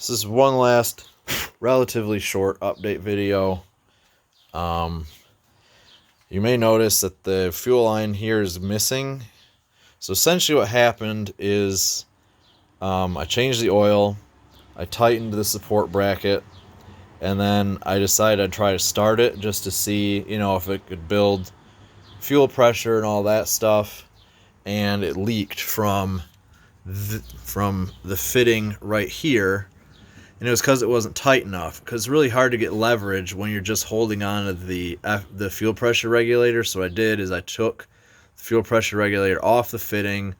This is one last relatively short update video. You may notice that the fuel line here is missing. So essentially what happened is I changed the oil, I tightened the support bracket, and then I decided I'd try to start it just to see, if it could build fuel pressure and all that stuff. And it leaked from the fitting right here. And it was because it wasn't tight enough. Because it's really hard to get leverage when you're just holding on to the fuel pressure regulator. So what I did is I took the fuel pressure regulator off the fitting,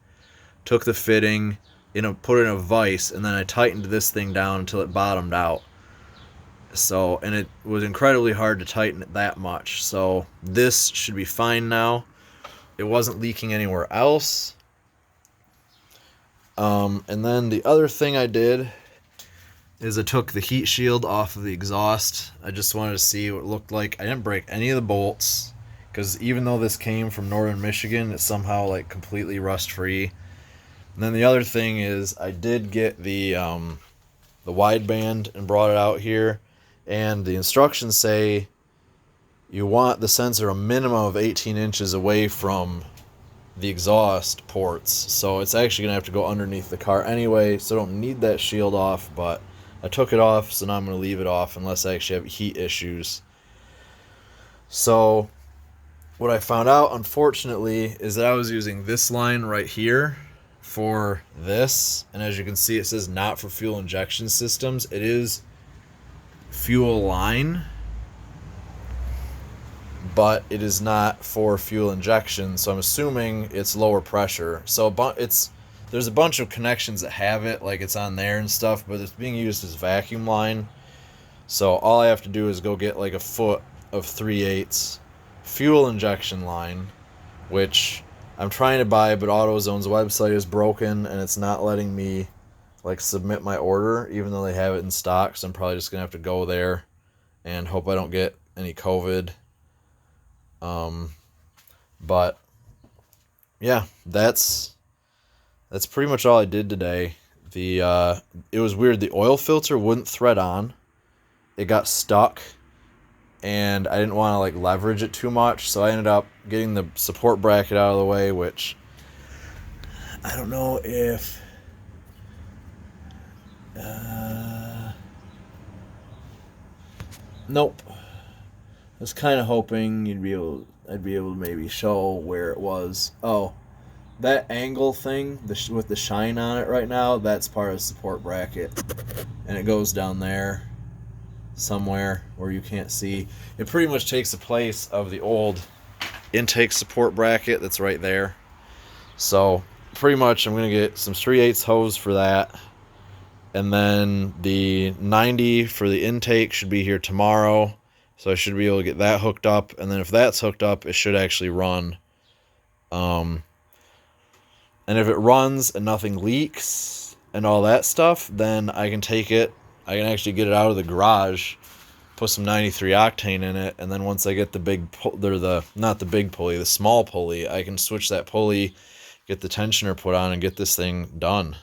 took the fitting, put it in a vise, and then I tightened this thing down until it bottomed out. So, and it was incredibly hard to tighten it that much. So this should be fine now. It wasn't leaking anywhere else. And then the other thing I did is I took the heat shield off of the exhaust. I just wanted to see what it looked like. I didn't break any of the bolts, because even though this came from northern Michigan, it's somehow like completely rust free. And then the other thing is I did get the wideband and brought it out here, and the instructions say you want the sensor a minimum of 18 inches away from the exhaust ports. So it's actually gonna have to go underneath the car anyway, so I don't need that shield off, but I took it off, so now I'm going to leave it off unless I actually have heat issues. So what I found out, unfortunately, is that I was using this line right here for this. And as you can see, it says not for fuel injection systems. It is fuel line, but it is not for fuel injection. So I'm assuming it's lower pressure. So there's a bunch of connections that have it, like it's on there and stuff, but it's being used as vacuum line. So all I have to do is go get like a foot of 3/8 fuel injection line, which I'm trying to buy, but AutoZone's website is broken and it's not letting me like submit my order, even though they have it in stock. So I'm probably just gonna have to go there and hope I don't get any COVID. But yeah, that's pretty much all I did today. It was weird. The oil filter wouldn't thread on. It got stuck, and I didn't want to like leverage it too much, so I ended up getting the support bracket out of the way, which I don't know if nope. I was kind of hoping I'd be able to maybe show where it was. Oh, that angle thing with the shine on it right now, that's part of the support bracket, and it goes down there somewhere where you can't see. It pretty much takes the place of the old intake support bracket that's right there. So pretty much I'm going to get some 3/8 hose for that, and then the 90 for the intake should be here tomorrow. So I should be able to get that hooked up, and then if that's hooked up, it should actually run. And if it runs and nothing leaks and all that stuff, then I can take it. I can actually get it out of the garage, put some 93 octane in it, and then once I get the small pulley, I can switch that pulley, get the tensioner put on, and get this thing done.